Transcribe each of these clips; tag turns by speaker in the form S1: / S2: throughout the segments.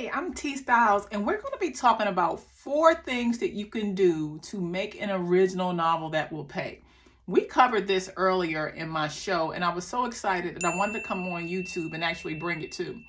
S1: Hey, I'm T Styles, and we're going to be talking about 4 things that you can do to make an original novel that will pay. We covered this earlier in my show, and I was so excited that I wanted to come on YouTube and actually bring it to.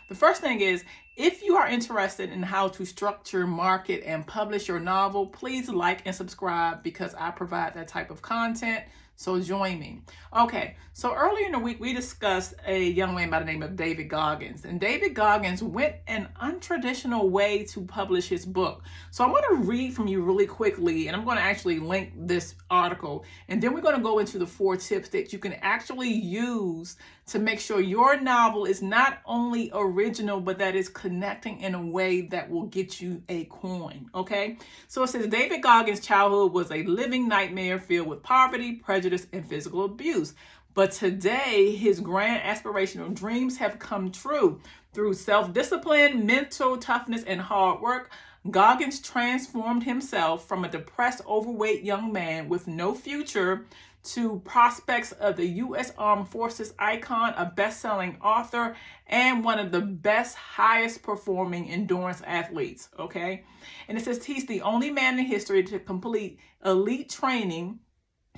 S1: The first thing is, if you are interested in how to structure, market, and publish your novel, please like and subscribe because I provide that type of content. So join me. Okay, so earlier in the week, we discussed a young man by the name of David Goggins. And David Goggins went an untraditional way to publish his book. So I'm going to read from you really quickly, and I'm going to actually link this article. And then we're going to go into the 4 tips that you can actually use to make sure your novel is not only original, but that is connecting in a way that will get you a coin, okay? So it says, David Goggins' childhood was a living nightmare filled with poverty, prejudice, and physical abuse. But today, his grand aspirational dreams have come true. Through self-discipline, mental toughness, and hard work, Goggins transformed himself from a depressed, overweight young man with no future to prospects of the U.S. Armed Forces icon, a best-selling author, and one of the best, highest performing endurance athletes, okay? And it says he's the only man in history to complete elite training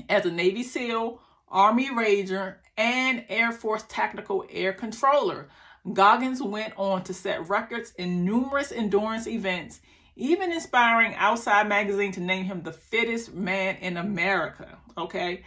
S1: as a Navy SEAL, Army Ranger, and Air Force Tactical Air Controller. Goggins went on to set records in numerous endurance events, even inspiring Outside Magazine to name him the fittest man in America, okay?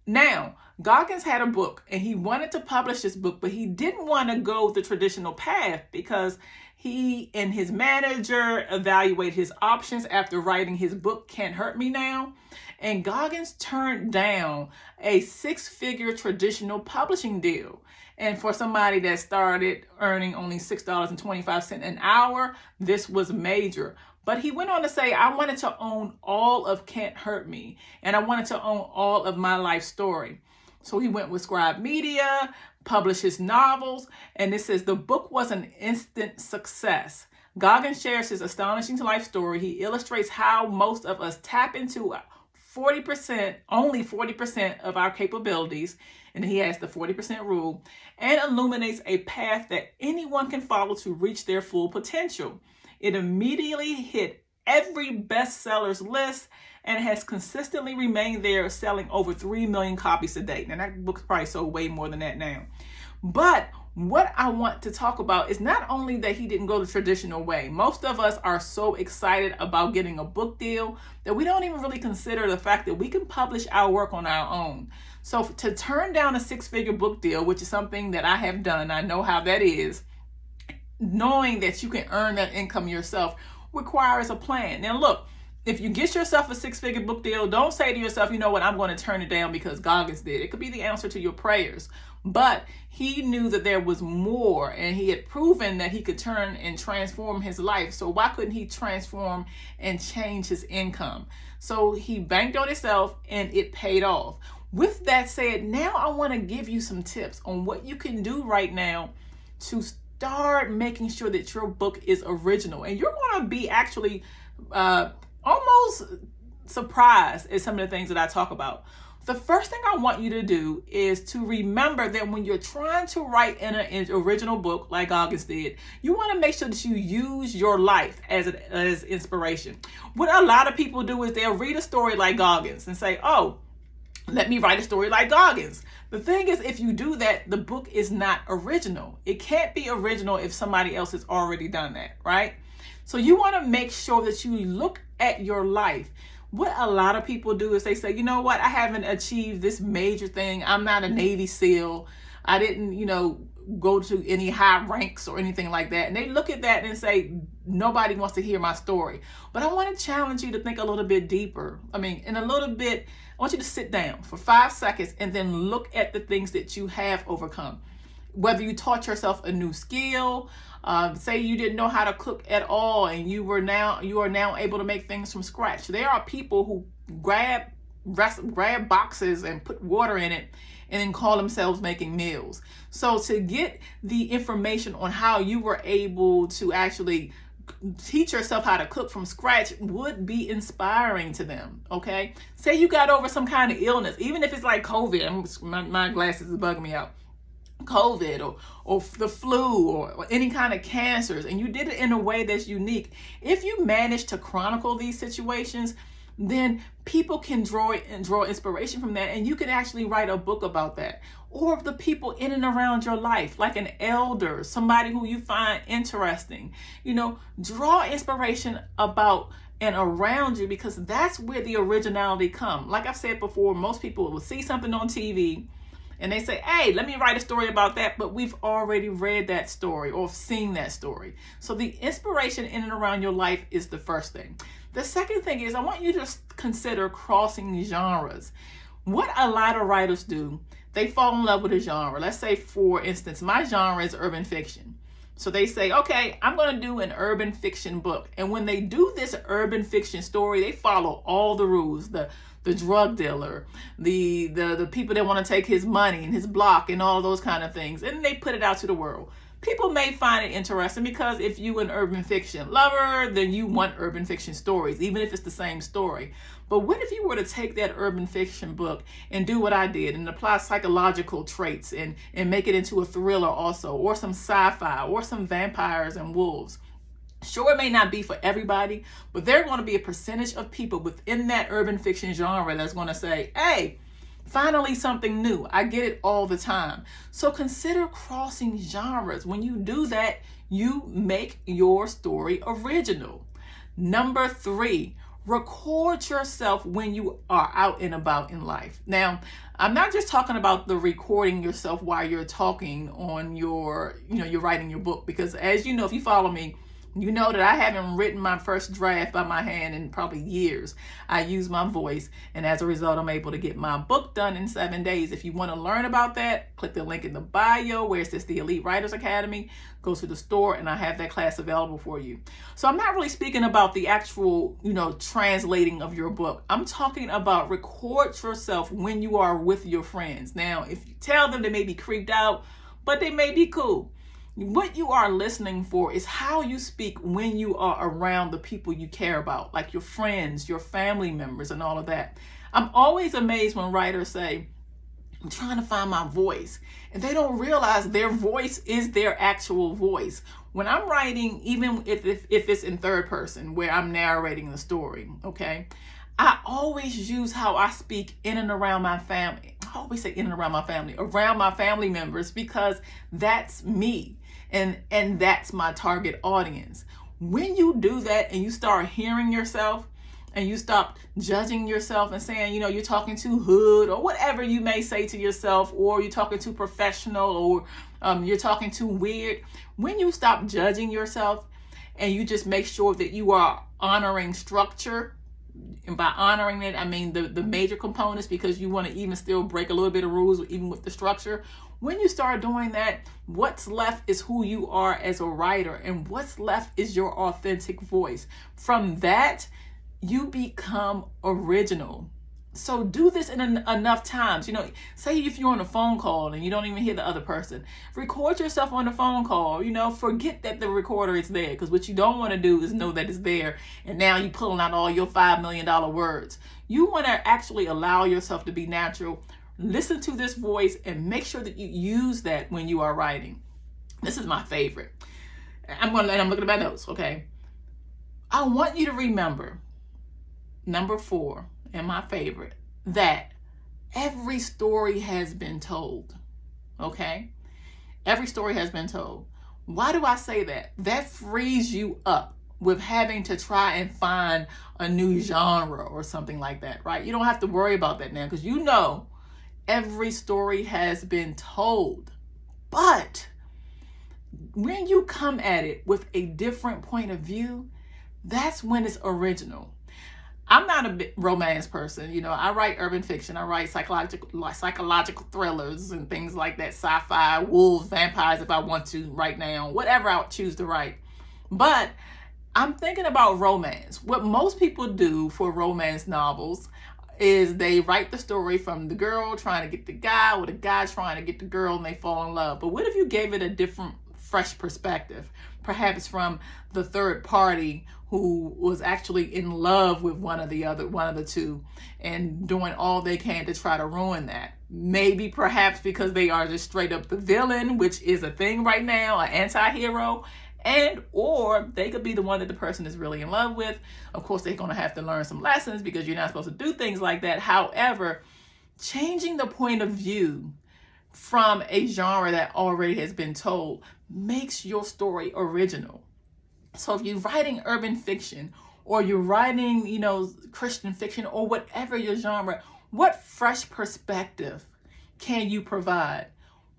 S1: Now, Goggins had a book, and he wanted to publish this book, but he didn't want to go the traditional path because he and his manager evaluated his options after writing his book, Can't Hurt Me Now. And Goggins turned down a 6-figure traditional publishing deal. And for somebody that started earning only $6.25 an hour, this was major. But he went on to say, I wanted to own all of Can't Hurt Me, and I wanted to own all of my life story. So he went with Scribe Media, published his novels, and it says the book was an instant success. Goggins shares his astonishing life story. He illustrates how most of us tap into only 40% of our capabilities, and he has the 40% rule, and illuminates a path that anyone can follow to reach their full potential. It immediately hit every bestseller's list and has consistently remained there, selling over 3 million copies to date. Now that book's probably sold way more than that now. But what I want to talk about is not only that he didn't go the traditional way. Most of us are so excited about getting a book deal that we don't even really consider the fact that we can publish our work on our own. So to turn down a 6-figure book deal, which is something that I have done, I know how that is, knowing that you can earn that income yourself requires a plan. Now look, if you get yourself a 6-figure book deal, don't say to yourself, you know what, I'm going to turn it down because Goggins did. It could be the answer to your prayers. But he knew that there was more, and he had proven that he could turn and transform his life. So why couldn't he transform and change his income? So he banked on himself, and it paid off. With that said, now I want to give you some tips on what you can do right now to start making sure that your book is original. And you're going to be actually almost surprised at some of the things that I talk about. The first thing I want you to do is to remember that when you're trying to write in an original book like Goggins did, you want to make sure that you use your life as inspiration. What a lot of people do is they'll read a story like Goggins and say, oh, let me write a story like Goggins. The thing is, if you do that, the book is not original. It can't be original if somebody else has already done that, right? So you want to make sure that you look at your life. What a lot of people do is they say, you know what, I haven't achieved this major thing. I'm not a Navy SEAL. I didn't, go to any high ranks or anything like that. And they look at that and say, nobody wants to hear my story. But I want to challenge you to think a little bit deeper. I want you to sit down for 5 seconds and then look at the things that you have overcome. Whether you taught yourself a new skill, say you didn't know how to cook at all and you are now able to make things from scratch. There are people who grab boxes and put water in it and then call themselves making meals. So to get the information on how you were able to actually teach yourself how to cook from scratch would be inspiring to them, okay? Say you got over some kind of illness, even if it's like COVID. My glasses is bugging me out. COVID or the flu or any kind of cancers, and you did it in a way that's unique, if you manage to chronicle these situations, then people can draw inspiration from that, and you can actually write a book about that. Or the people in and around your life, like an elder, somebody who you find interesting, draw inspiration about and around you, because that's where the originality comes. Like I've said before, most people will see something on TV and they say, hey, let me write a story about that, but we've already read that story or seen that story. So the inspiration in and around your life is the first thing. The second thing is, I want you to consider crossing genres. What a lot of writers do, they fall in love with a genre. Let's say, for instance, my genre is urban fiction. So they say, okay, I'm going to do an urban fiction book. And when they do this urban fiction story, they follow all the rules. The drug dealer, the people that want to take his money and his block and all those kind of things. And they put it out to the world. People may find it interesting, because if you an urban fiction lover, then you want urban fiction stories, even if it's the same story. But what if you were to take that urban fiction book and do what I did and apply psychological traits and make it into a thriller also, or some sci-fi, or some vampires and wolves? Sure, it may not be for everybody, but there are going to be a percentage of people within that urban fiction genre that's going to say, hey, finally something new. I get it all the time. So consider crossing genres. When you do that, you make your story original. Number 3, record yourself when you are out and about in life. Now, I'm not just talking about the recording yourself while you're talking on you're writing your book, because as you know, if you follow me, you know that I haven't written my first draft by my hand in probably years. I use my voice, and as a result, I'm able to get my book done in 7 days. If you want to learn about that, click the link in the bio where it says the Elite Writers Academy. Go to the store, and I have that class available for you. So I'm not really speaking about the actual, translating of your book. I'm talking about record yourself when you are with your friends. Now, if you tell them, they may be creeped out, but they may be cool. What you are listening for is how you speak when you are around the people you care about, like your friends, your family members, and all of that. I'm always amazed when writers say, I'm trying to find my voice, and they don't realize their voice is their actual voice. When I'm writing, even if it's in third person, where I'm narrating the story, okay, I always use how I speak in and around my family. I always say in and around my family, around my family members, because that's me. And that's my target audience. When you do that and you start hearing yourself and you stop judging yourself and saying, you're talking too hood or whatever you may say to yourself, or you're talking too professional, or you're talking too weird. When you stop judging yourself and you just make sure that you are honoring structure, and by honoring it, I mean the major components, because you want to even still break a little bit of rules even with the structure. When you start doing that, what's left is who you are as a writer, and what's left is your authentic voice. From that, you become original. So do this in enough times. Say if you're on a phone call and you don't even hear the other person, record yourself on the phone call. Forget that the recorder is there, because what you don't want to do is know that it's there and now you're pulling out all your $5 million words. You want to actually allow yourself to be natural. Listen to this voice and make sure that you use that when you are writing. This is my favorite. I'm looking at my notes, okay? I want you to remember, number 4, and my favorite, that every story has been told, okay? Every story has been told. Why do I say that? That frees you up with having to try and find a new genre or something like that, right? You don't have to worry about that now, because every story has been told. But when you come at it with a different point of view, that's when it's original. I'm not a romance person. I write urban fiction. I write psychological thrillers and things like that, sci-fi, wolves, vampires, if I want to right now, whatever I choose to write. But I'm thinking about romance. What most people do for romance novels is they write the story from the girl trying to get the guy, or the guy trying to get the girl, and they fall in love. But what if you gave it a different, fresh perspective? perhaps from the third party who was actually in love with one of the two, and doing all they can to try to ruin that. Maybe perhaps because they are just straight up the villain, which is a thing right now, an anti-hero, and or they could be the one that the person is really in love with. Of course, they're going to have to learn some lessons because you're not supposed to do things like that. However, changing the point of view from a genre that already has been told makes your story original. So if you're writing urban fiction, or you're writing, Christian fiction, or whatever your genre, what fresh perspective can you provide?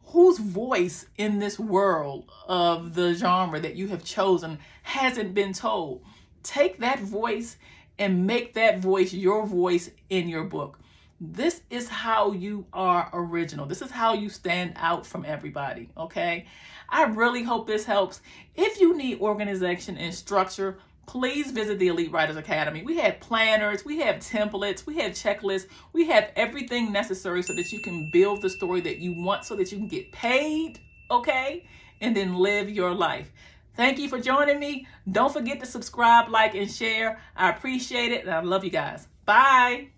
S1: Whose voice in this world of the genre that you have chosen hasn't been told? Take that voice and make that voice your voice in your book. This is how you are original. This is how you stand out from everybody, okay? I really hope this helps. If you need organization and structure, please visit the Elite Writers Academy. We have planners, we have templates, we have checklists, we have everything necessary so that you can build the story that you want, so that you can get paid, okay? And then live your life. Thank you for joining me. Don't forget to subscribe, like, and share. I appreciate it, and I love you guys. Bye.